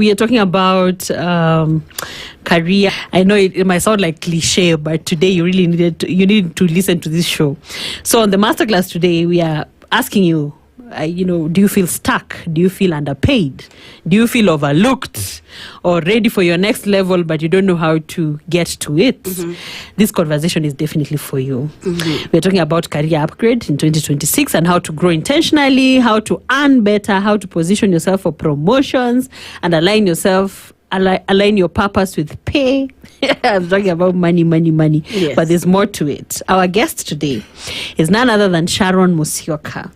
we are talking about career. I know it might sound like cliche, but today you really need to listen to this show. So on the masterclass today, we are asking you, do you feel stuck? Do you feel underpaid? Do you feel overlooked or ready for your next level, but you don't know how to get to it? Mm-hmm. This conversation is definitely for you. Mm-hmm. We're talking about career upgrade in 2026 and how to grow intentionally, how to earn better, how to position yourself for promotions and align your purpose with pay. I'm talking about money. Yes. But there's more to it. Our guest today is none other than Sharon Musyoka.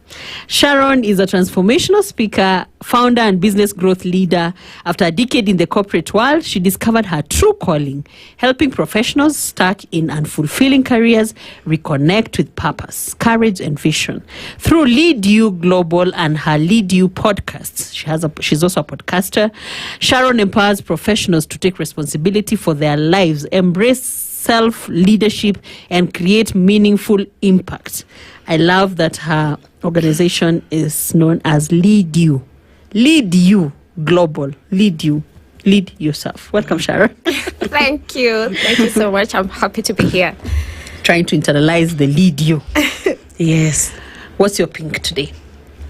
Sharon is a transformational speaker, founder, and business growth leader. After a decade in the corporate world, she discovered her true calling, helping professionals stuck in unfulfilling careers reconnect with purpose, courage, and vision. Through Lead You Global and her Lead You podcasts, she's also a podcaster. Sharon empowers professionals to take responsibility for their lives, embrace self-leadership, and create meaningful impact. I love that her organization is known as Lead You. Lead You Global. Lead You. Lead yourself. Welcome, Sharon. Thank you. Thank you so much. I'm happy to be here. Trying to internalize the Lead You. Yes. What's your pink today?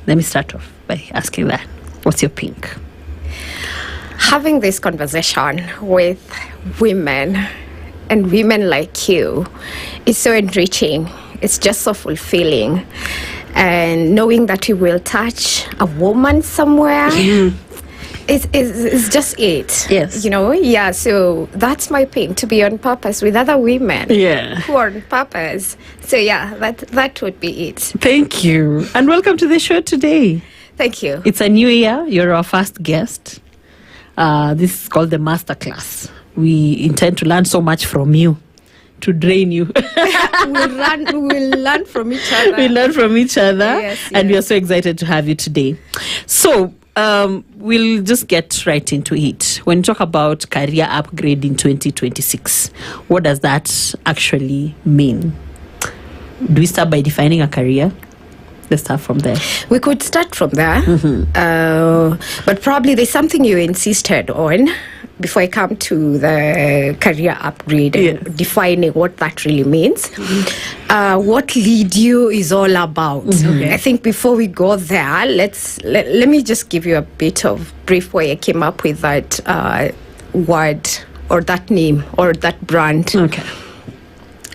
Let me start off by asking that. What's your pink? Having this conversation with women and women like you is so enriching. It's just so fulfilling. And knowing that you will touch a woman somewhere, it's just it. Yes. Yeah, so that's my pink, to be on purpose with other women who are on purpose. So yeah, that would be it. Thank you. And welcome to the show today. Thank you. It's a new year. You're our first guest. This is called the masterclass. We intend to learn so much from you, to drain you. We'll learn from each other. We learn from each other. Yes. And we are so excited to have you today. So we'll just get right into it. When you talk about career upgrade in 2026, what does that actually mean? Do we start by defining a career? Let's start from there. We could start from there. Mm-hmm. But probably there's something you insisted on before I come to the career upgrade and defining what that really means. Mm-hmm. What Lead You is all about. Mm-hmm. I think before we go there, let me just give you a bit of brief why I came up with that word or that name or that brand. Okay.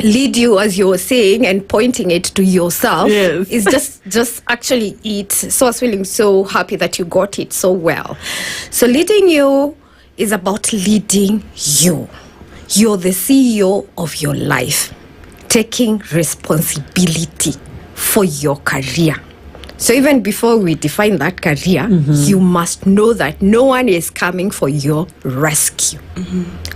Lead You, as you were saying, and pointing it to yourself is just actually it. So I was feeling so happy that you got it so well. So leading you is about leading you. You're the CEO of your life, taking responsibility for your career. So even before we define that career, you must know that no one is coming for your rescue.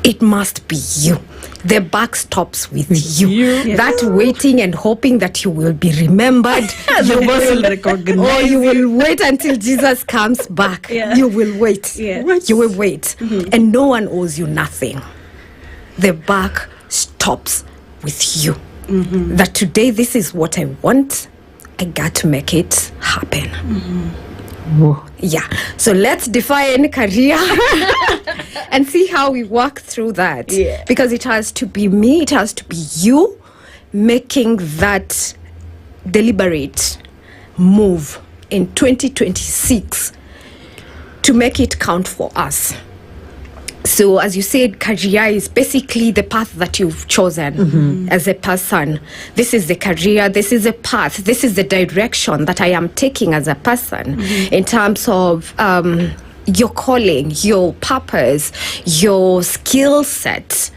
It must be you. The buck stops with you. Yes. That waiting and hoping that you will be remembered. The boss will recognize. Or you will wait until Jesus comes back. Yeah. You will wait. Yes. You will wait. And no one owes you nothing. The buck stops with you. That today this is what I want. I got to make it happen. Yeah. So let's define career and see how we work through that. Yeah. Because it has to be me, it has to be you making that deliberate move in 2026 to make it count for us. So as you said, career is basically the path that you've chosen as a person. This is the career, this is a path, this is the direction that I am taking as a person in terms of your calling, your purpose, your skill set.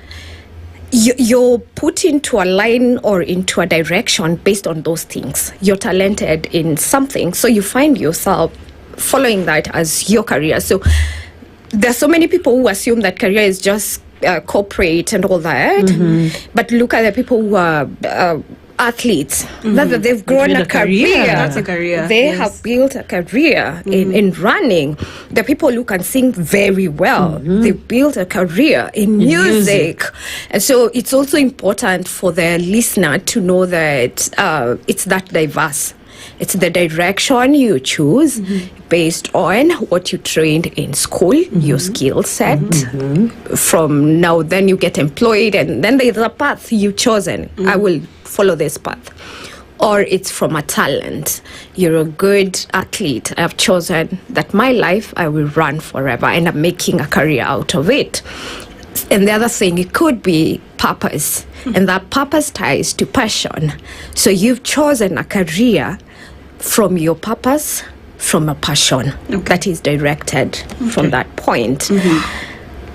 You're put into a line or into a direction based on those things. You're talented in something, so you find yourself following that as your career. So there's so many people who assume that career is just corporate and all that, but look at the people who are athletes. That they've grown a career. That's a career. They have built a career in running. The people who can sing very well, they built a career in music. And so it's also important for the listener to know that it's that diverse. It's the direction you choose based on what you trained in school, your skill set. From now, then you get employed, and then there's a path you've chosen. I will follow this path. Or it's from a talent. You're a good athlete. I've chosen that my life I will run forever, and I'm making a career out of it. And the other thing, it could be purpose, and that purpose ties to passion. So you've chosen a career from your purpose, from a passion that is directed from that point.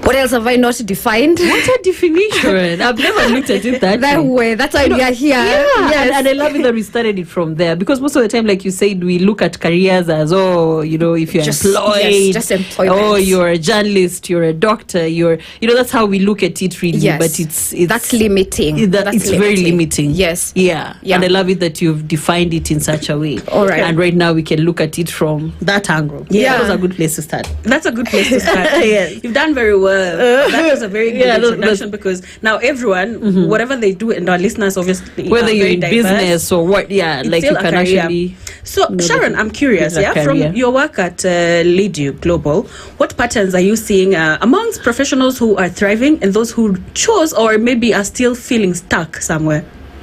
What else have I not defined? What's a definition? I've never looked at it that way. That's why we are here. Yeah, Yes. and I love it that we started it from there, because most of the time, like you said, we look at careers as, if you're employed, just employment. Oh, you're a journalist, you're a doctor, that's how we look at it really. Yes. But it's that's limiting. It's very limiting. Yes. Yeah. And I love it that you've defined it in such a way. All right. And right now we can look at it from that angle. Yeah. That was a good place to start. That's a good place to start. Yes. You've done very well. That was a very good introduction, because now everyone, whatever they do, and our listeners obviously, whether you're very in diverse, business or what, like still you a can career. actually. So, Sharon, I'm curious, from your work at Lead You Global, what patterns are you seeing amongst professionals who are thriving and those who chose or maybe are still feeling stuck somewhere?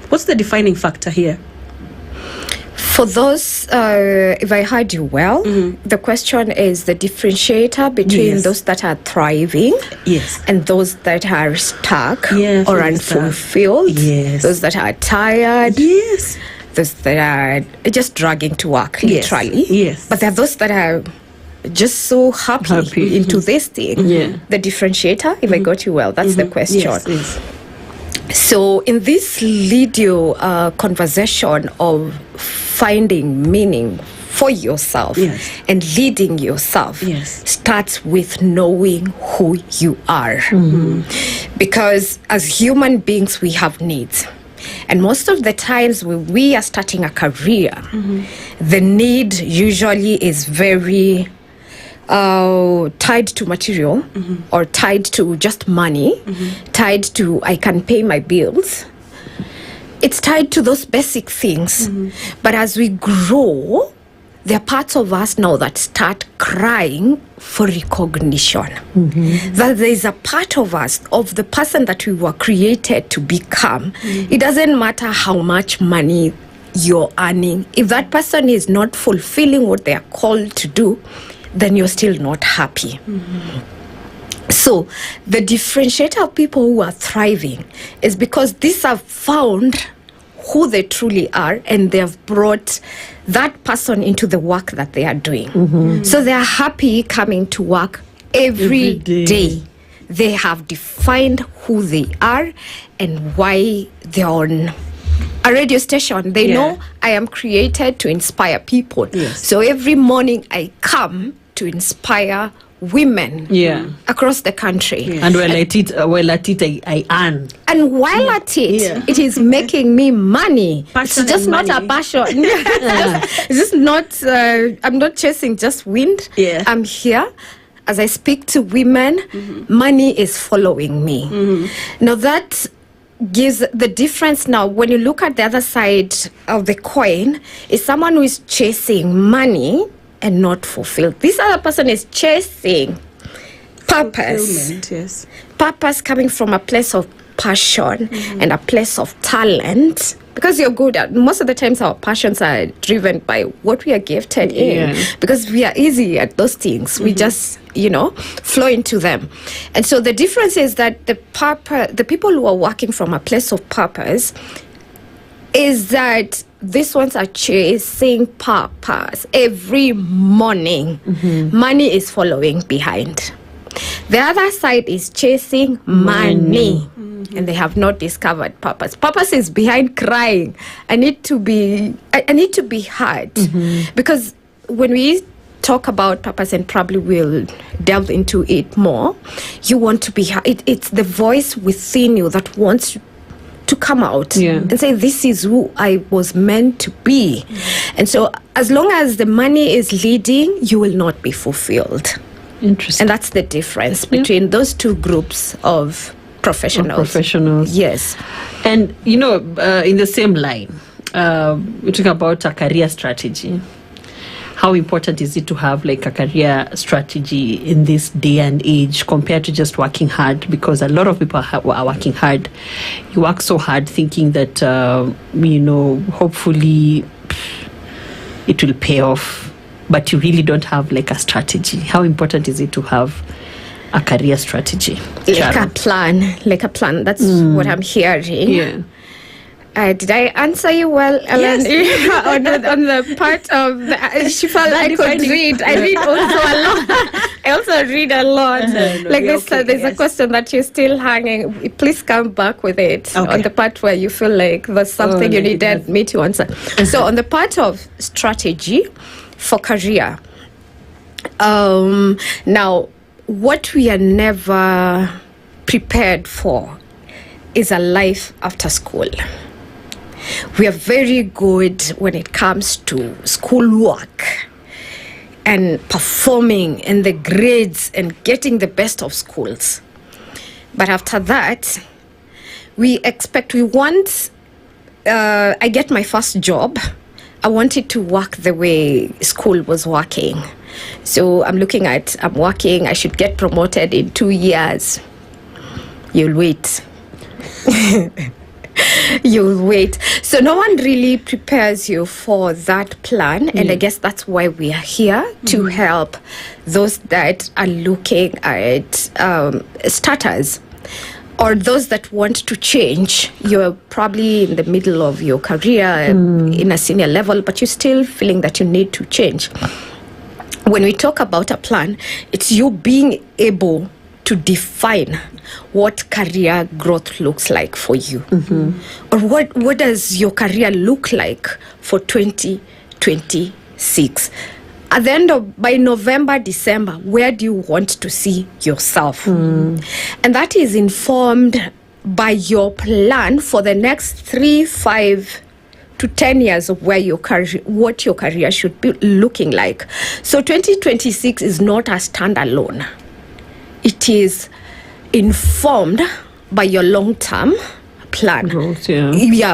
What's the defining factor here? For those, if I heard you well, the question is the differentiator between those that are thriving and those that are stuck or unfulfilled, those that are tired, those that are just dragging to work, literally. But there are those that are just so happy into this thing. The differentiator, if I got you well, that's the question. So in this Lead You conversation of finding meaning for yourself and leading yourself starts with knowing who you are. Because as human beings, we have needs. And most of the times when we are starting a career, the need usually is very tied to material or tied to just money, tied to I can pay my bills. It's tied to those basic things. But as we grow, there are parts of us now that start crying for recognition. That there is a part of us, of the person that we were created to become. It doesn't matter how much money you're earning. If that person is not fulfilling what they are called to do, then you're still not happy. So the differentiator of people who are thriving is because these have found who they truly are, and they have brought that person into the work that they are doing. So they are happy coming to work every day. They have defined who they are and why they're on a radio station. They know I am created to inspire people. So every morning I come to inspire women across the country. And while at it, I earn. And while at it, it is making me money. Passion it's just and not money. a passion. It's just not, I'm not chasing just wind. I'm here. As I speak to women, money is following me. Now that gives the difference. Now when you look at the other side of the coin, is someone who is chasing money and not fulfilled. This other person is chasing purpose. Purpose coming from a place of passion and a place of talent. Because you're good at, most of the times our passions are driven by what we are gifted in. Because we are easy at those things. We just, flow into them. And so the difference is that the people who are working from a place of purpose is that these ones are chasing purpose every morning. Money is following behind. The other side is chasing money. And they have not discovered purpose. Purpose is behind crying. I need to be heard. Because when we talk about purpose, and probably we'll delve into it more, you want to be heard. It's the voice within you that wants to come out and say, this is who I was meant to be. And so as long as the money is leading, you will not be fulfilled. Interesting. And that's the difference between those two groups of professionals. Yes. And, in the same line, we talk about a career strategy. How important is it to have like a career strategy in this day and age compared to just working hard? Because a lot of people are working hard. You work so hard thinking that, hopefully it will pay off, but you really don't have like a strategy. How important is it to have a career strategy? Like a plan. That's what I'm hearing. Yeah. Did I answer you well, Ellen? Yes. on the part of she felt I could read. I read also a lot. I also read a lot. There's a question that you're still hanging. Please come back with it on the part where you feel like there's something you needed me to answer. So on the part of strategy for career, now what we are never prepared for is a life after school. We are very good when it comes to schoolwork and performing and the grades and getting the best of schools. But after that, I get my first job. I wanted to work the way school was working. So I'm working, I should get promoted in 2 years. You'll wait. You'll wait. So no one really prepares you for that plan. And I guess that's why we are here, to help those that are looking at starters or those that want to change. You're probably in the middle of your career in a senior level, but you're still feeling that you need to change. When we talk about a plan, it's you being able to define what career growth looks like for you. Or what does your career look like for 2026? At the end of, by November, December, where do you want to see yourself? And that is informed by your plan for the next 3, 5 to 10 years of where what your career should be looking like. So 2026 is not a standalone. It is informed by your long-term plan. Growth,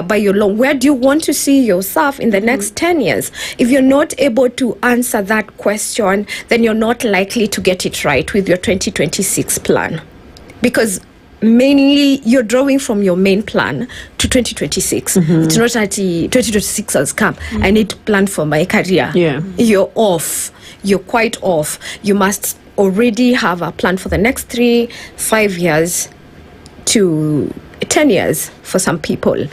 by your where do you want to see yourself in the next 10 years? If you're not able to answer that question, then you're not likely to get it right with your 2026 plan. Because mainly you're drawing from your main plan to 2026. It's not that 2026 has come. I need to plan for my career. You're off. You're quite off. You must already have a plan for the next 3, 5 years to 10 years for some people.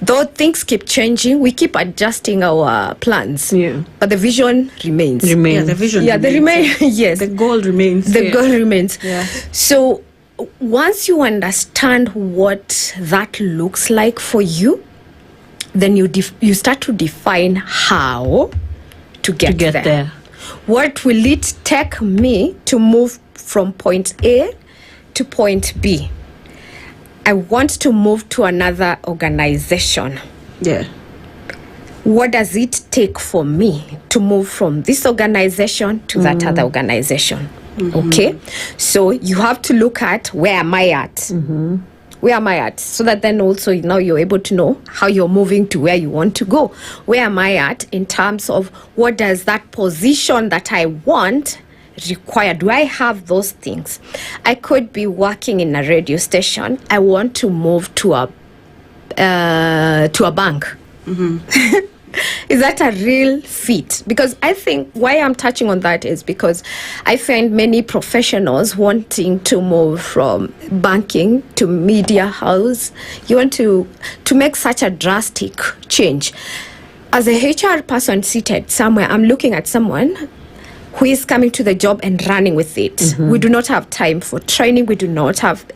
Though things keep changing, we keep adjusting our plans. But the vision remains. Yeah, the vision remains. Yes. The goal remains. The goal remains. Yeah. So once you understand what that looks like for you, then you start to define how to get there. What will it take me to move from point A to point B? I want to move to another organization. Yeah. What does it take for me to move from this organization to that other organization? Okay? So you have to look at where am I at? Where am I at? So that then also now you're able to know how you're moving to where you want to go. Where am I at in terms of what does that position that I want require? Do I have those things? I could be working in a radio station. I want to move to a bank. Is that a real fit? Because I think why I'm touching on that is because I find many professionals wanting to move from banking to media house. You want to make such a drastic change. As a HR person seated somewhere, I'm looking at someone who is coming to the job and running with it. We do not have time for training.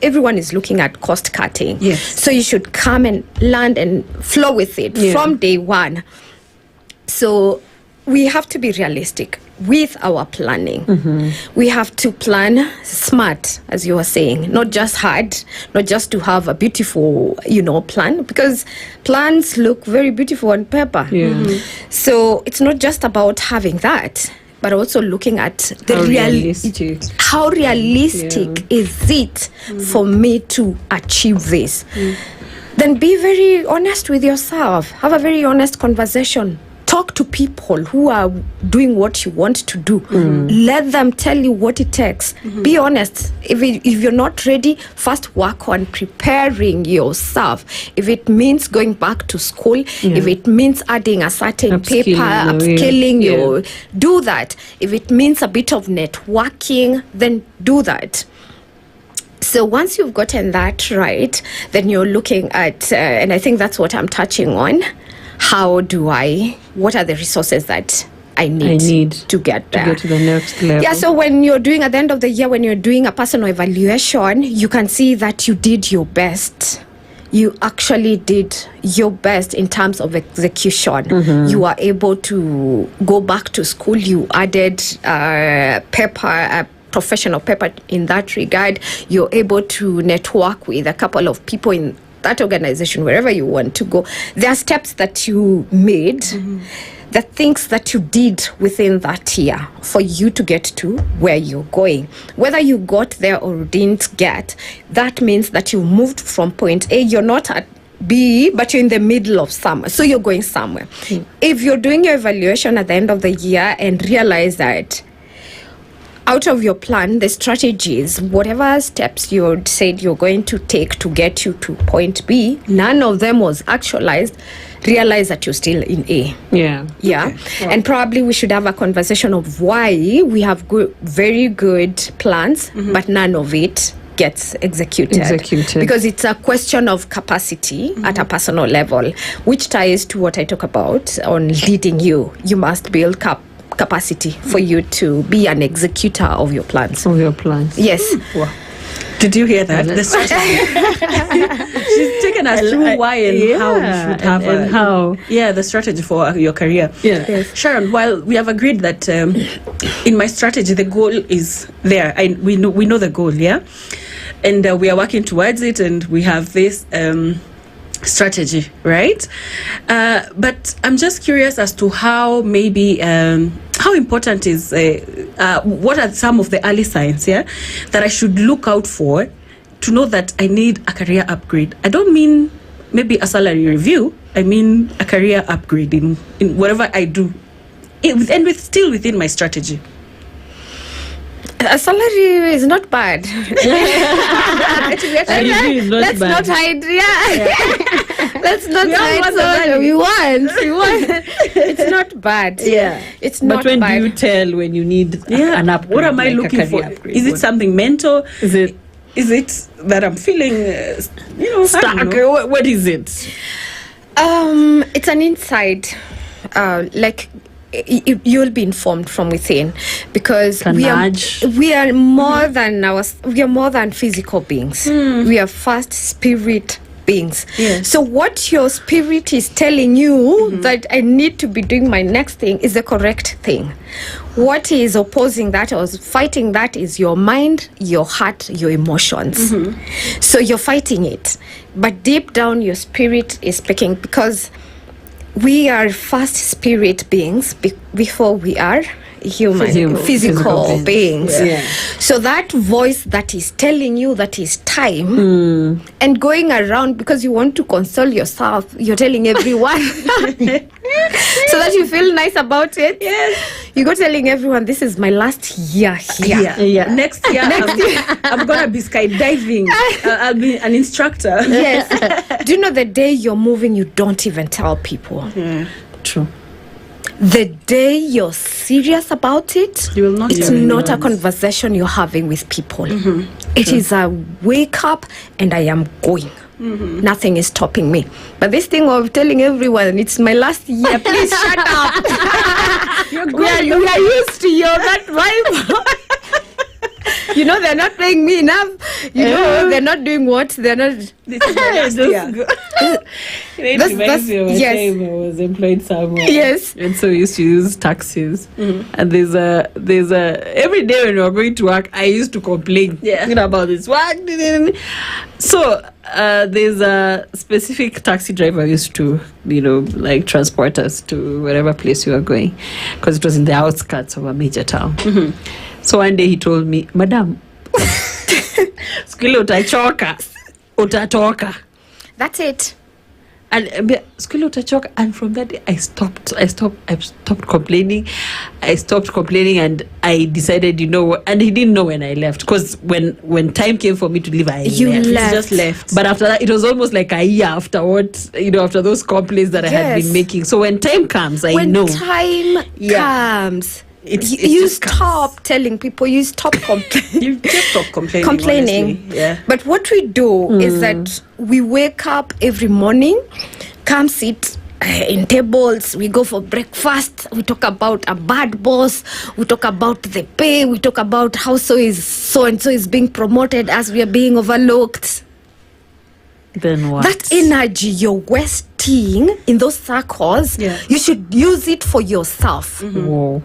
Everyone is looking at cost cutting. Yes. So you should come and learn and flow with it from day one. So we have to be realistic with our planning. We have to plan smart, as you were saying, not just hard, not just to have a beautiful, plan, because plans look very beautiful on paper. So it's not just about having that, but also looking at the how realistic is it for me to achieve this. The then be very honest with yourself. Have a very honest conversation. Talk to people who are doing what you want to do. Let them tell you what it takes. Be honest. If you're not ready, first work on preparing yourself. If it means going back to school, if it means adding a certain paper, upskilling you, do that. If it means a bit of networking, then do that. So once you've gotten that right, then you're looking at, and I think that's what I'm touching on, what are the resources that I need to get there? To get to the next level. Yeah, so when you're doing, at the end of the year, when you're doing a personal evaluation, you can see that you did your best. You actually did your best in terms of execution. You were able to go back to school. You added professional paper in that regard. You're able to network with a couple of people in that organization, wherever you want to go. There are steps that you made, the things that you did within that year for you to get to where you're going. Whether you got there or didn't get, that means that you moved from point A. You're not at B, but you're in the middle of somewhere, so you're going somewhere. If you're doing your evaluation at the end of the year and realize that out of your plan, the strategies, whatever steps you said you're going to take to get you to point B, none of them was actualized, realize that you're still in A. Yeah. Okay. And probably we should have a conversation of why we have very good plans, but none of it gets executed. Because it's a question of capacity at a personal level, which ties to what I talk about on leading you. You must build capacity for you to be an executor of your plans. Yes. Wow. Did you hear that? The strategy. She's taken us through why and how you should have and how. Yeah, the strategy for your career. Yeah. Yes. Sharon, while we have agreed that in my strategy the goal is there, we know the goal, yeah, and we are working towards it, and we have this strategy, right? But I'm just curious as to how maybe how important is what are some of the early signs that I should look out for to know that I need a career upgrade. I don't mean maybe a salary review, I mean a career upgrade in whatever I do, and still within my strategy. A salary is not bad. Let's not hide. Let's not hide. So we want. It's not bad. Yeah. It's not bad. But when do you tell when you need an upgrade? What am I looking for? Is it something mental? Is it that I'm feeling, stuck? What is it? It's an insight. You'll be informed from within, because we are more than physical beings. We are first spirit beings. So what your spirit is telling you that I need to be doing my next thing is the correct thing. What is opposing that or fighting that is your mind, your heart, your emotions. So you're fighting it, but deep down your spirit is speaking, because we are first spirit beings before we are physical beings. So that voice that is telling you that is time and going around because you want to console yourself, you're telling everyone so that you feel nice about it. You go telling everyone, this is my last year here. Next year I'm gonna be skydiving. I'll be an instructor. Do you know the day you're moving, you don't even tell people? True. The day you're serious about it, you will not. It's not a conversation you're having with people. It is a wake up and I am going. Nothing is stopping me. But this thing of telling everyone it's my last year, please shut up. We are used to that vibe. They're not paying me enough. They're not doing what? They're not. This is my last year. I was employed somewhere. Yes. And so we used to use taxis. And there's a every day when we were going to work, I used to complain about this work. So there's a specific taxi driver who used to, transport us to wherever place we were going, because it was in the outskirts of a major town. So one day he told me, Madam, skile utatoka. That's it. And from that day I stopped complaining. And I decided, and he didn't know when I left, because when time came for me to leave, You left. You just left. But after that, it was almost like a year afterwards, after those complaints that I had been making. So when time comes, I know. When time comes, you stop telling people, you stop complaining. You just stop complaining. Honestly. Yeah. But what we do is that we wake up every morning, come sit in tables, we go for breakfast, we talk about a bad boss, we talk about the pay, we talk about how so and so is being promoted as we are being overlooked. Then what? That energy you're wasting in those circles, you should use it for yourself. Whoa.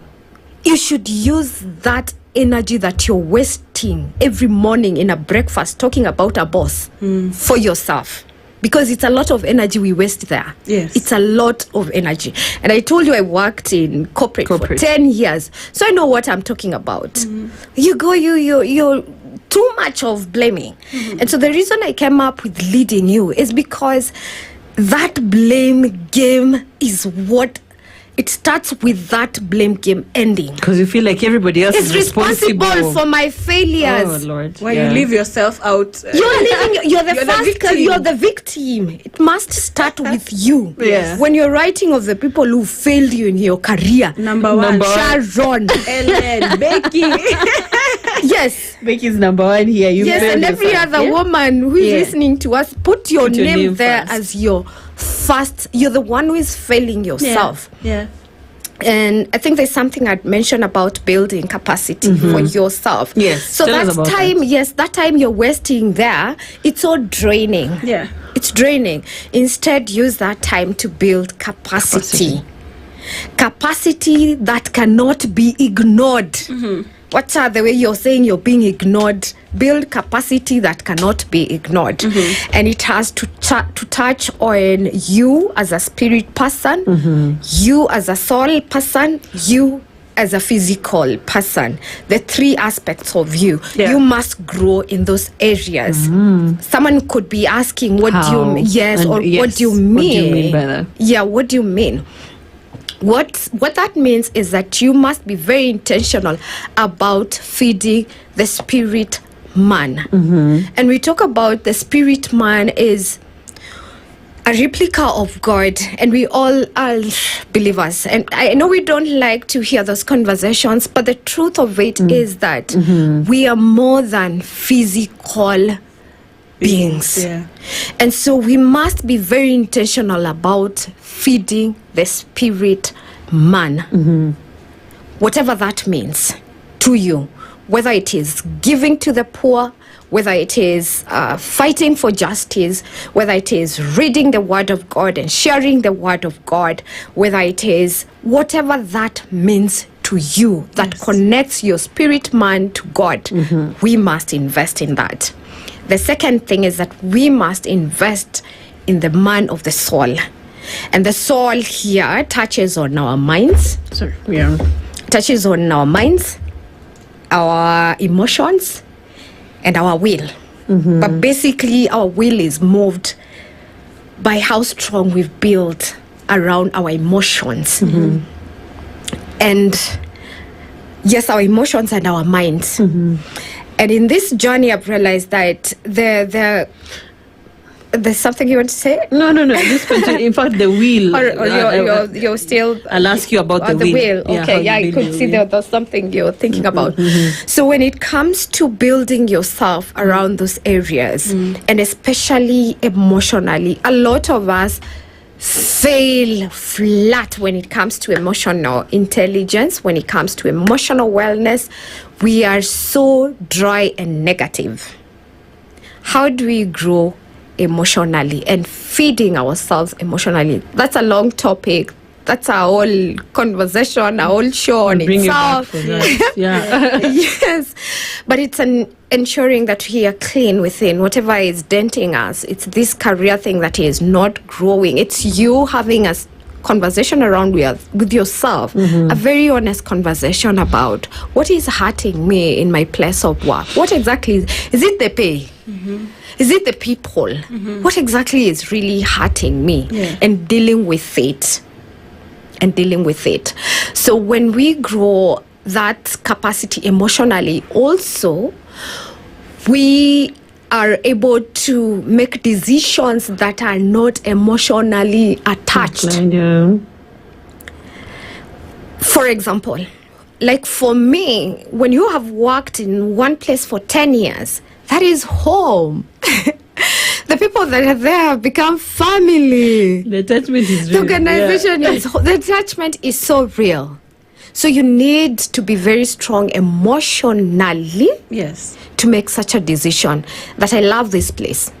You should use that energy that you're wasting every morning in a breakfast talking about a boss for yourself. Because it's a lot of energy we waste there. Yes. It's a lot of energy. And I told you I worked in corporate. For 10 years. So I know what I'm talking about. You're too much of blaming. And so the reason I came up with leading you is because that blame game is what it starts with, that blame game ending. Because you feel like everybody else is responsible for my failures. Oh Lord! Why you leave yourself out? You're the victim. It must start with you. Yes. When you're writing of the people who failed you in your career, Number one. Sharon, Ellen, Becky. Yes. Becky's number one here. And every other woman who is listening to us, put your name there first. As your first. You're the one who is failing yourself. Yeah. And I think there's something I'd mentioned about building capacity for yourself. Yes. So that time you're wasting there, it's all draining. Yeah. It's draining. Instead, use that time to build capacity. Capacity that cannot be ignored. What's the way you're saying you're being ignored? Build capacity that cannot be ignored. And it has to touch on you as a spirit person, you as a soul person, you as a physical person. The three aspects of you. You must grow in those areas. Someone could be asking, what do you mean? Yes, or what do you mean? What do you mean by that? Yeah, what do you mean? What that means is that you must be very intentional about feeding the spirit man. And we talk about the spirit man is a replica of God, and we all are believers. And I know we don't like to hear those conversations, but the truth of it is that we are more than physical beings. Yeah. And so we must be very intentional about feeding the spirit man. Whatever that means to you, whether it is giving to the poor, whether it is fighting for justice, whether it is reading the word of God and sharing the word of God, whether it is whatever that means to you, that connects your spirit man to God, we must invest in that. The second thing is that we must invest in the man of the soul. And the soul here touches on our minds. Touches on our minds, our emotions, and our will. But basically, our will is moved by how strong we've built around our emotions. And yes, our emotions and our minds. And in this journey, I've realized that there's something you want to say? No. Just continue. In fact, the will. Or you're still. I'll ask you about the will. Okay, I could see there's something you're thinking about. So when it comes to building yourself around those areas, and especially emotionally, a lot of us fail flat when it comes to emotional intelligence, when it comes to emotional wellness. We are so dry and negative. How do we grow emotionally and feeding ourselves emotionally? That's a long topic. That's our whole conversation, our whole show on itself. Yes. But it's ensuring that we are clean within. Whatever is denting us, it's this career thing that is not growing. It's you having a conversation around with yourself, a very honest conversation about what is hurting me in my place of work. What exactly is it the pay? Is it the people? What exactly is really hurting me? And dealing with it. So when we grow that capacity emotionally, also we are able to make decisions that are not emotionally attached. For example, like for me, when you have worked in one place for 10 years, that is home. The people that are there have become family. The attachment is real. The organization the attachment is so real. So you need to be very strong emotionally to make such a decision that I love this place.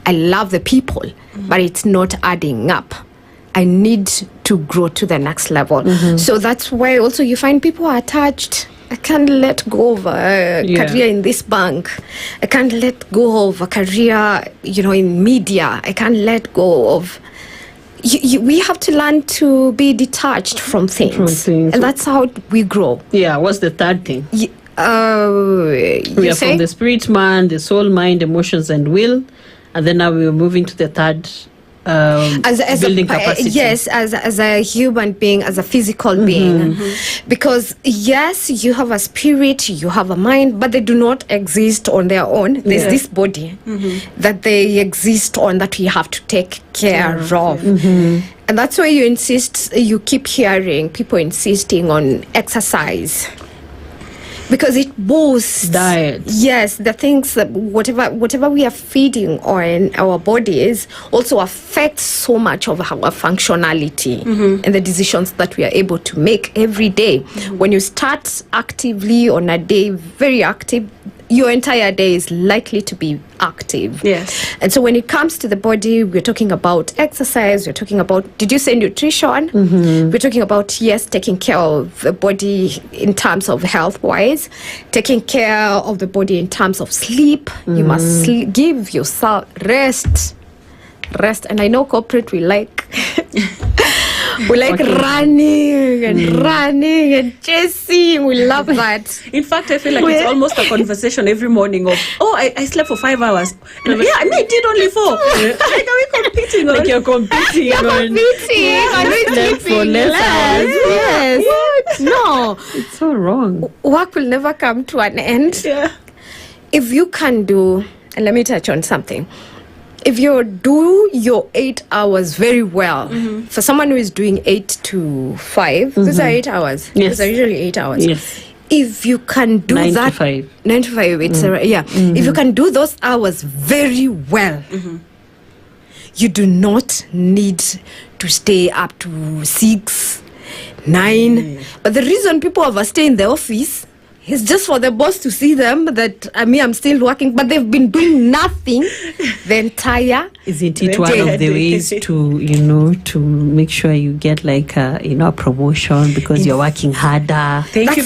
I love the people, but it's not adding up. I need to grow to the next level. So that's why also you find people are attached. I can't let go of a career in this bank. I can't let go of a career, in media. I can't let go of... we have to learn to be detached from things. And that's how we grow. Yeah, what's the third thing? We are say? from the spirit man, the soul, mind, emotions, and will. And then now we're moving to the third... building capacity. Yes, as a human being, as a physical being. Because yes, you have a spirit, you have a mind, but they do not exist on their own. There's this body that they exist on, that we have to take care of. And that's why you keep hearing people insisting on exercise. Because it boosts diet. Yes, the things that whatever we are feeding on our bodies also affects so much of our functionality and the decisions that we are able to make every day. When you start actively on a day, very active, your entire day is likely to be active. Yes. And so when it comes to the body, we're talking about exercise, we're talking about, did you say nutrition? We're talking about, taking care of the body in terms of health-wise, taking care of the body in terms of sleep. You must give yourself rest. And I know corporate, we like... We like running and chasing. We love that. In fact, I feel like it's almost a conversation every morning of, I slept for 5 hours. And I did only 4. Like, are we competing? Like you're competing. You're competing. Slept for less hours. Yes. What? No. It's so wrong. Work will never come to an end. Yeah. If you can do, and let me touch on something. If you do your 8 hours very well, for someone who is doing 8 to 5, these are 8 hours. Yes. These are usually 8 hours. Yes. If you can do 9 that... to 5. 9 to 5, If you can do those hours very well, you do not need to stay up to 6, 9. But the reason people overstay in the office... it's just for the boss to see them that I'm still working, but they've been doing nothing the entire Isn't it one of the ways to, to make sure you get like a promotion because you're working harder? That is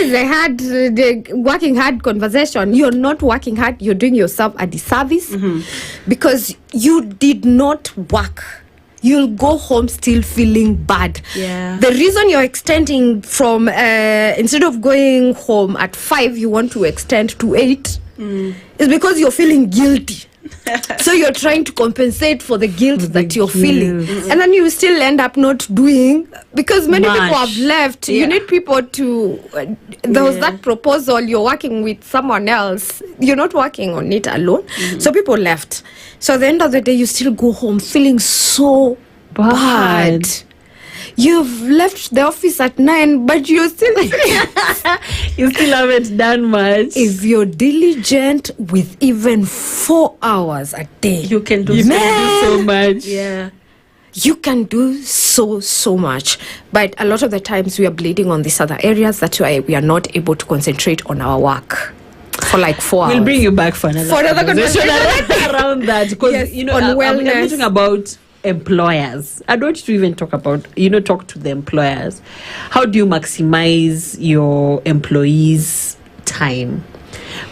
the working hard conversation. You're not working hard, you're doing yourself a disservice because you did not work. You'll go home still feeling bad. Yeah. The reason you're extending from, instead of going home at 5, you want to extend to 8, is because you're feeling guilty. So you're trying to compensate for the guilt that you're feeling. And then you still end up not doing, because many people have left. You need people to, there was that proposal, you're working with someone else. You're not working on it alone. So people left. So at the end of the day, you still go home feeling so bad. You've left the office at 9, but you still haven't done much. If you're diligent with even 4 hours a day, you can do so much. Yeah. You can do so much. But a lot of the times we are bleeding on these other areas. That's why we are not able to concentrate on our work for like 4 hours. We'll bring you back for another conversation around that. Because, on wellness. I'm talking about employers. I don't want you to even talk to the employers. How do you maximize your employees' time?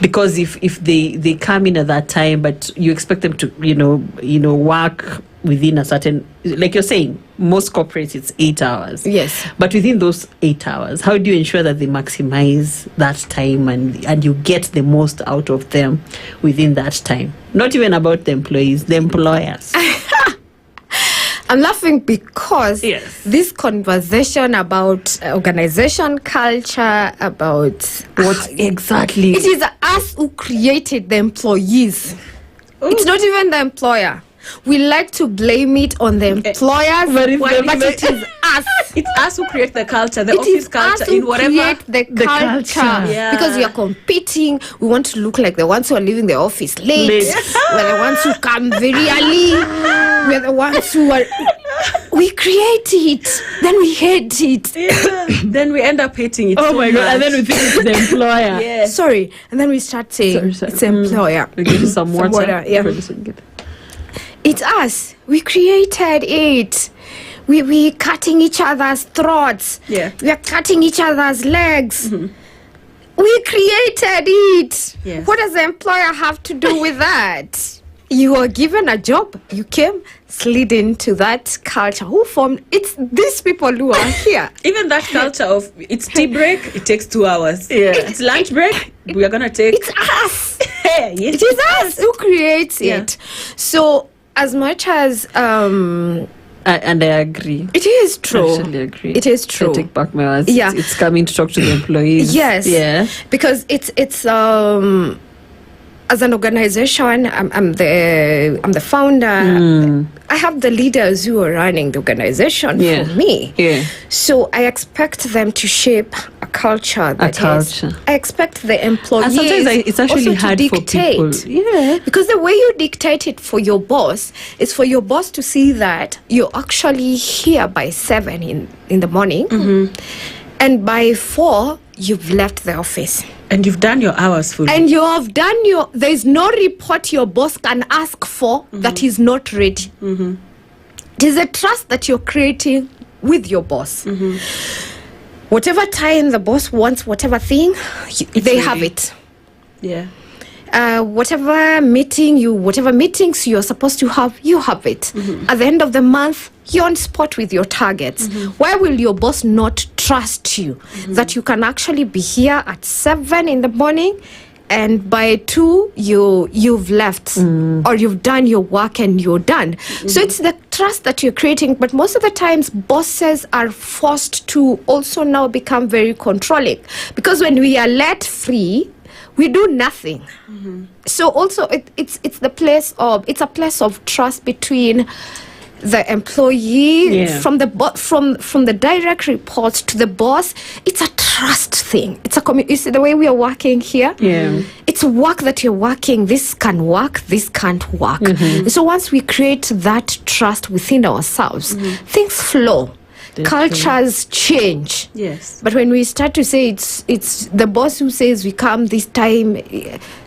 Because if they come in at that time, but you expect them to work within a certain, like you're saying, most corporates it's 8 hours. Yes. But within those 8 hours, how do you ensure that they maximize that time and you get the most out of them within that time? Not even about the employees, the employers. I'm laughing because Yes. this conversation about organization culture, about What exactly? it is us who created the employees. It's not even the employer. We like to blame it on the employers, but it is us. It's us who create the culture, the It office is us culture, who in whatever. create the culture. Yeah. Because we are competing. We want to look like the ones who are leaving the office late. We're the ones who come very early. We're the ones who are... We create it. Then we hate it. Yeah. Then we end up hating it. Oh so my God. much. And then we think it's the employer. Yeah. Sorry. And then we start saying Sorry. it's the employer. We give you some water. Yeah. It's us. We created it. We cutting each other's throats. Yeah. We are cutting each other's legs. We created it. Yes. What does the employer have to do with that? You were given a job. You came, slid into that culture. Who formed? It's these people who are here. Even that culture of it's tea break, it takes 2 hours. Yeah. It's lunch break, we are gonna take. It's us. Yes. It is us who creates Yeah. it. So as much as And I agree. it is true. I actually agree. It is true. I take back my words. Yeah. It's coming to talk to the employees. Yes. Yeah. Because it's as an organization, I'm the founder. I have the leaders who are running the organization Yeah. for me. Yeah. So I expect them to shape a culture. I expect the employees And sometimes it's actually also to hard for people. dictate. Yeah. Because the way you dictate it for your boss is for your boss to see that you're actually here by 7 in the morning. And by 4, you've left the office. And you've done your hours fully. And you have done there's no report your boss can ask for that is not ready. It is a trust that you're creating with your boss. Whatever time the boss wants, whatever thing, they have it. Yeah. Whatever meetings you're supposed to have, you have it. At the end of the month, you're on spot with your targets. Why will your boss not trust you that you can actually be here at 7 in the morning and by 2 you've left or you've done your work and you're done? So it's the trust that you're creating, but most of the times bosses are forced to also now become very controlling, because when we are let free, we do nothing. So also it's a place of trust between the employee, from the direct reports to the boss. It's a trust thing. It's you see the way we are working here. Yeah. It's work that you're working. This can work. This can't work. So once we create that trust within ourselves, things flow. Cultures change. Yes. But when we start to say it's the boss who says we come this time,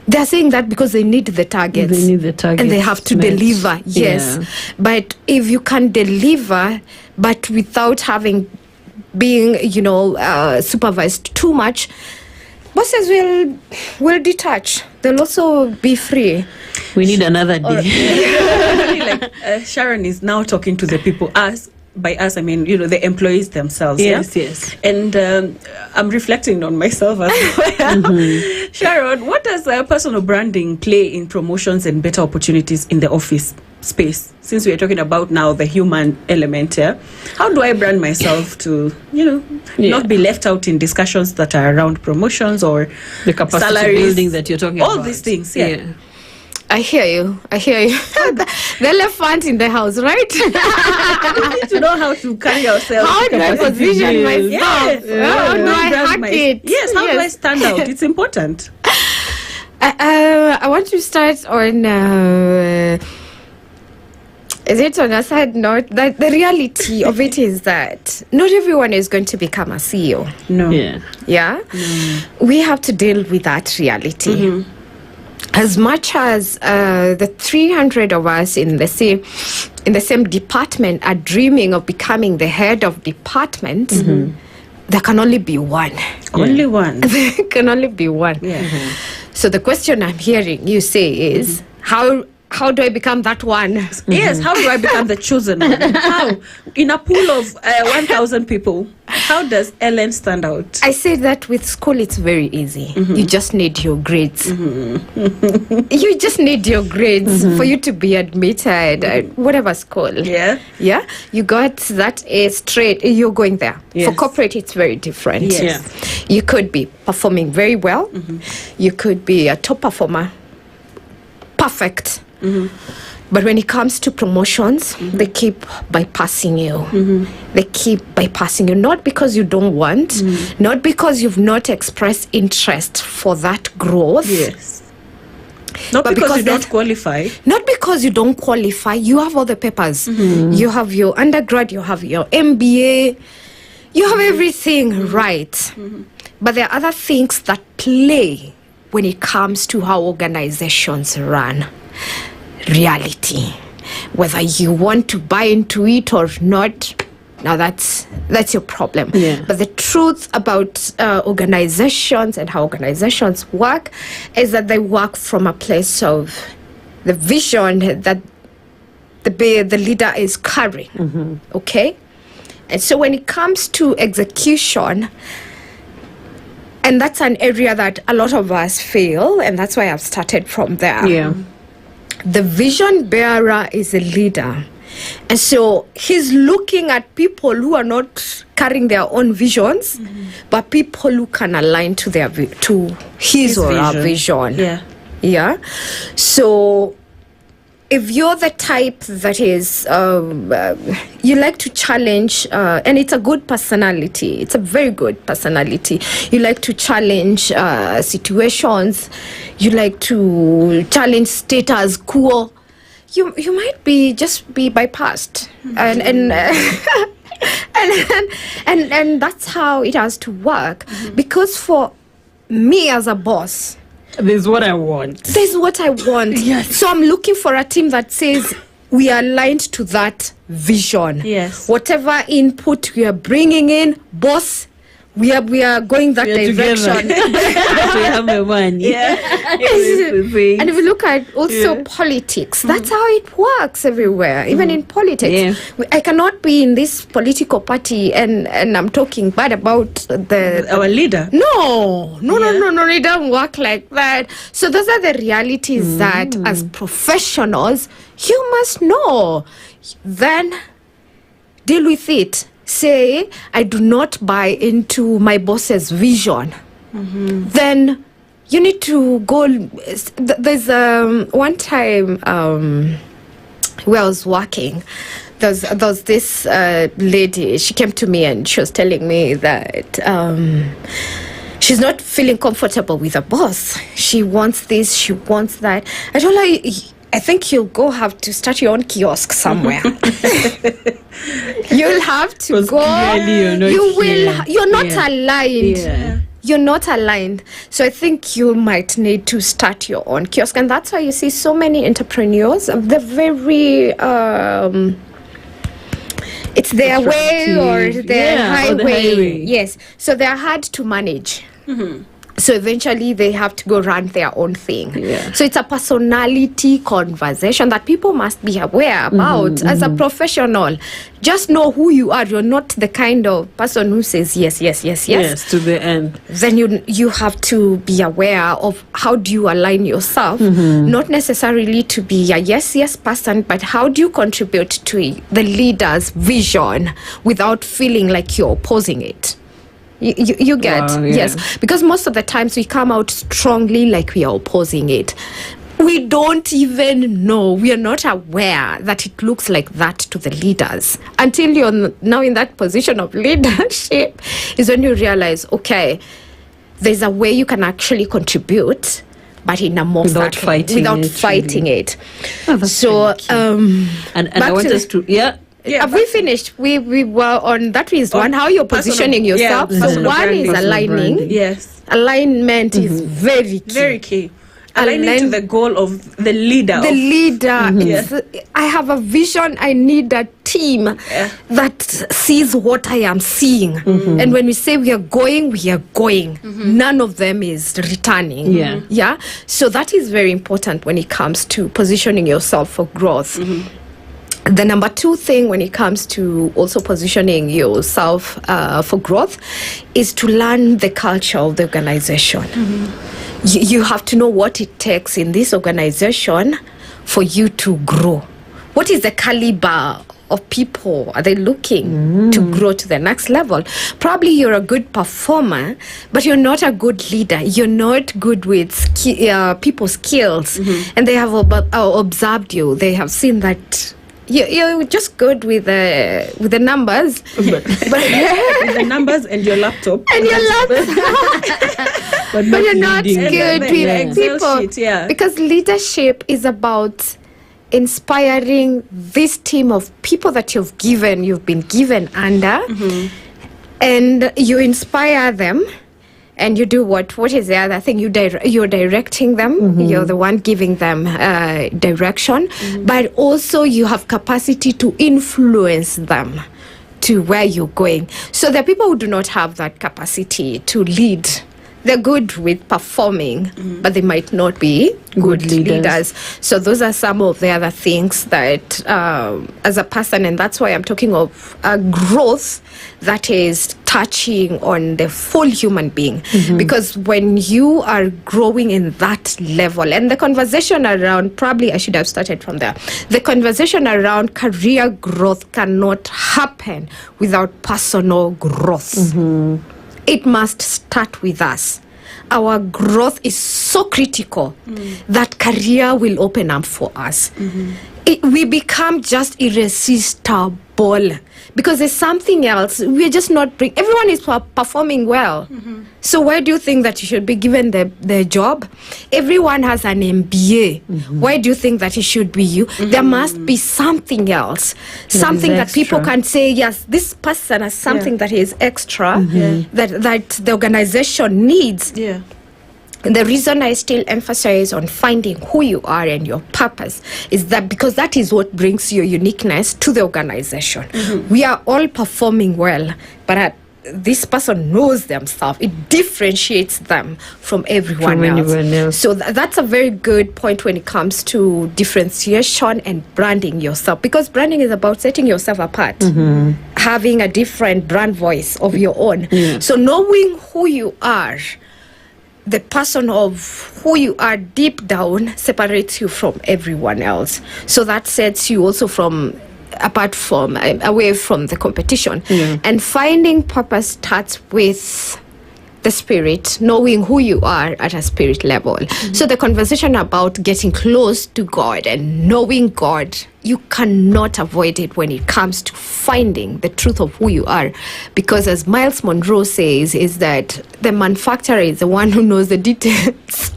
they're saying that because they need the targets. They need the targets. And they have to deliver. Yes. Yeah. But if you can deliver, but without being supervised too much, bosses will detach. They'll also be free. We need another day. Sharon is now talking to the people. By us, I mean, the employees themselves. Yes, yeah? yes. And I'm reflecting on myself as well. Sharon, what does personal branding play in promotions and better opportunities in the office space? Since we are talking about now the human element here, how do I brand myself to, not be left out in discussions that are around promotions or the capacity salaries, building that you're talking about? all these things, yeah. I hear you. The elephant in the house, right? We need to know how to carry ourselves. How do I position myself? Yes. How do I hack it? Yes, how do I stand out? It's important. I want to start on... is it on a side note? That the reality of it is that not everyone is going to become a CEO. No. Yeah? We have to deal with that reality. As much as the 300 of us in the same department are dreaming of becoming the head of department, there can only be one. Only one. There can only be one. Yeah. So the question I'm hearing you say is, how do I become that one? Yes, how do I become the chosen one? How? In a pool of 1,000 people, how does Ellen stand out? I say that with school, it's very easy. You just need your grades. You just need your grades for you to be admitted at whatever school. Yeah. Yeah? You got that A straight, you're going there. Yes. For corporate, it's very different. Yes. Yeah. You could be performing very well. You could be a top performer. Perfect. But when it comes to promotions, they keep bypassing you. They keep bypassing you, not because you don't want, not because you've not expressed interest for that growth. Yes. Not But because you because don't qualify. Not because you don't qualify. You have all the papers. You have your undergrad, you have your MBA, you have everything right. But there are other things that play when it comes to how organizations run. Reality, whether you want to buy into it or not, now that's your problem. Yeah. But the truth about organizations and how organizations work is that they work from a place of the vision that the leader is carrying. Okay, and so when it comes to execution, and that's an area that a lot of us fail, and that's why I've started from there. Yeah. The vision bearer is a leader. And so he's looking at people who are not carrying their own visions, but people who can align to their to his or her vision. Yeah. Yeah. So if you're the type that is, you like to challenge, and it's a good personality, it's a very good personality. You like to challenge situations, you like to challenge status quo, you might be bypassed. And that's how it has to work. Because for me as a boss, This is what I want. this is what I want. Yes. So I'm looking for a team that says we are aligned to that vision. Yes. Whatever input we are bringing in, boss, we are going that We are direction. we have a one. Yeah. And if you look at also politics, that's how it works everywhere, even in politics. Yeah. I cannot be in this political party and I'm talking bad about Our leader. No, it doesn't work like that. So those are the realities that as professionals, you must know. Then deal with it. Say, I do not buy into my boss's vision. Then you need to go. There's one time where I was working. There's this lady. She came to me and she was telling me that she's not feeling comfortable with her boss. She wants this, she wants that. I told her, I think you'll go have to start your own kiosk somewhere. You'll have to go. You're not aligned. Yeah. You're not aligned. So I think you might need to start your own kiosk. And that's why you see so many entrepreneurs. They're very it's their way or their highway. Yes. So they're hard to manage. So eventually they have to go run their own thing. Yeah. So it's a personality conversation that people must be aware about as a professional. Just know who you are. You're not the kind of person who says yes to the end. Then you have to be aware of how do you align yourself, not necessarily to be a yes person, but how do you contribute to the leader's vision without feeling like you're opposing it. You get, yes, because most of the times we come out strongly like we are opposing it. We don't even know, we are not aware that it looks like that to the leaders. Until you're now in that position of leadership is when you realize, okay, there's a way you can actually contribute, but in a more without fighting it. Oh, so, and I want us to, have we finished? We were on that is one, how you're positioning yourself. So one is aligning. Yes. Alignment is very key. Very key. aligning to the goal of the leader. The leader. I have a vision. I need a team that sees what I am seeing. And when we say we are going, we are going. None of them is returning. Yeah. So that is very important when it comes to positioning yourself for growth. The number 2 thing when it comes to also positioning yourself for growth is to learn the culture of the organization. You have to know what it takes in this organization for you to grow. What is the caliber of people are they looking to grow to the next level? Probably you're a good performer, but you're not a good leader. You're not good with people's skills. And they have observed you. They have seen that you're just good with the numbers, but with the numbers and your laptop. But you're not good with people. Because leadership is about inspiring this team of people that you've been given under, and you inspire them. And you do what is the other thing? You're directing them. You're the one giving them direction. But also you have capacity to influence them to where you're going. So there are people who do not have that capacity to lead. They're good with performing, but they might not be good leaders. So those are some of the other things that as a person, and that's why I'm talking of growth that is touching on the full human being. Because when you are growing in that level, and the conversation around, probably I should have started from there, the conversation around career growth cannot happen without personal growth. It must start with us. Our growth is so critical that career will open up for us. We become just irresistible because there's something else. We're just not everyone is performing well. So why do you think that you should be given the job? Everyone has an MBA. Why do you think that it should be you? There must be something else, something that people can say, yes, this person has something that is extra that the organization needs. The reason I still emphasize on finding who you are and your purpose is that because that is what brings your uniqueness to the organization. We are all performing well, but this person knows themselves. It differentiates them from everyone else. So that's a very good point when it comes to differentiation and branding yourself, because branding is about setting yourself apart, having a different brand voice of your own. So knowing who you are, the person of who you are deep down separates you from everyone else. So that sets you also away from the competition. And finding purpose starts with the spirit, knowing who you are at a spirit level. So the conversation about getting close to God and knowing God, you cannot avoid it when it comes to finding the truth of who you are. Because as Miles Monroe says, is that the manufacturer is the one who knows the details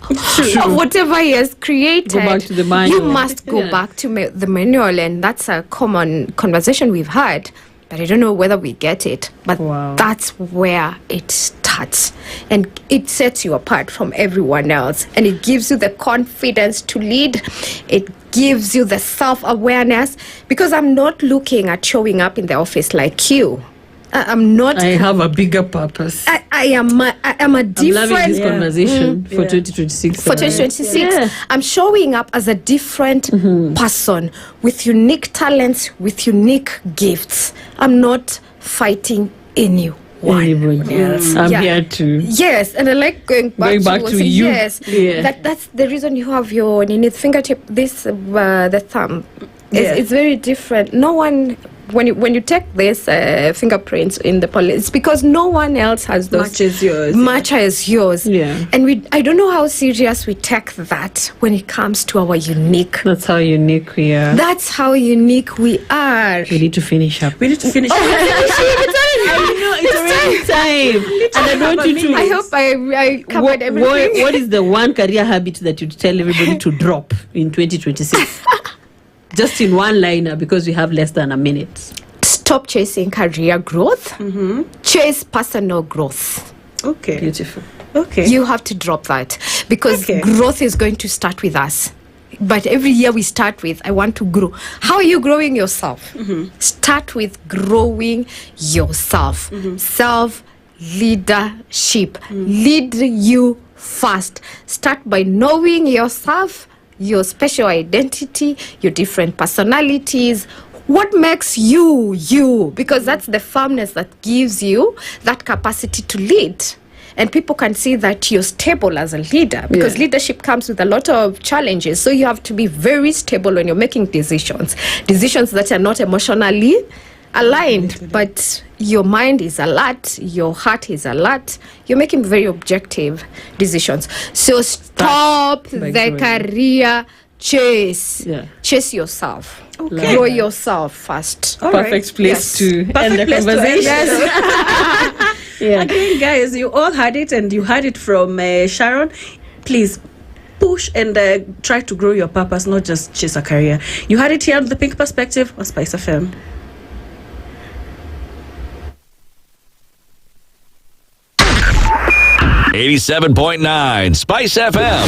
of whatever he has created. Go back to the manual. You must go back to the manual, and that's a common conversation we've had. But I don't know whether we get it. But that's where it starts. And it sets you apart from everyone else. And it gives you the confidence to lead. It gives you the self-awareness. Because I'm not looking at showing up in the office like you. I'm not. I have a bigger purpose. I am a different. I'm loving this conversation for 2026. For 2026, I'm showing up as a different person with unique talents, with unique gifts. I'm not fighting anyone. Else. I'm here to. Yes, and I like going back to you. Yes, that's the reason you have your fingertip. This the thumb. It's very different. No one. When you take this fingerprints in the police, it's because no one else has those much as yours. And I don't know how serious we take that when it comes to our unique. That's how unique we are. That's how unique we are. We need to finish up. It's already time. And I don't want you to. I hope I covered everything. What is the one career habit that you'd tell everybody to drop in 2026? Just in one liner, because we have less than a minute. Stop chasing career growth. Chase personal growth. Okay. Beautiful. Okay. You have to drop that because growth is going to start with us. But every year we start with, I want to grow. How are you growing yourself? Start with growing yourself. Self-leadership. Lead you first. Start by knowing yourself, your special identity, your different personalities. What makes you, you? Because that's the firmness that gives you that capacity to lead. And people can see that you're stable as a leader because leadership comes with a lot of challenges. So you have to be very stable when you're making decisions that are not emotionally aligned, but your mind is alert, your heart is alert. You're making very objective decisions. So stop the career chase. Chase yourself. Grow yourself first. Perfect place to end the conversation. Again, guys, you all had it, and you had it from Sharon. Please push and try to grow your purpose, not just chase a career. You had it here on The Pink Perspective on SpiceFM. .9 Spice FM,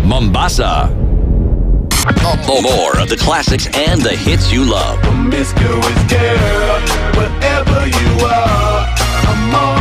Mombasa. More of the classics and the hits you love. Promiscuous girl, whatever you are, I'm on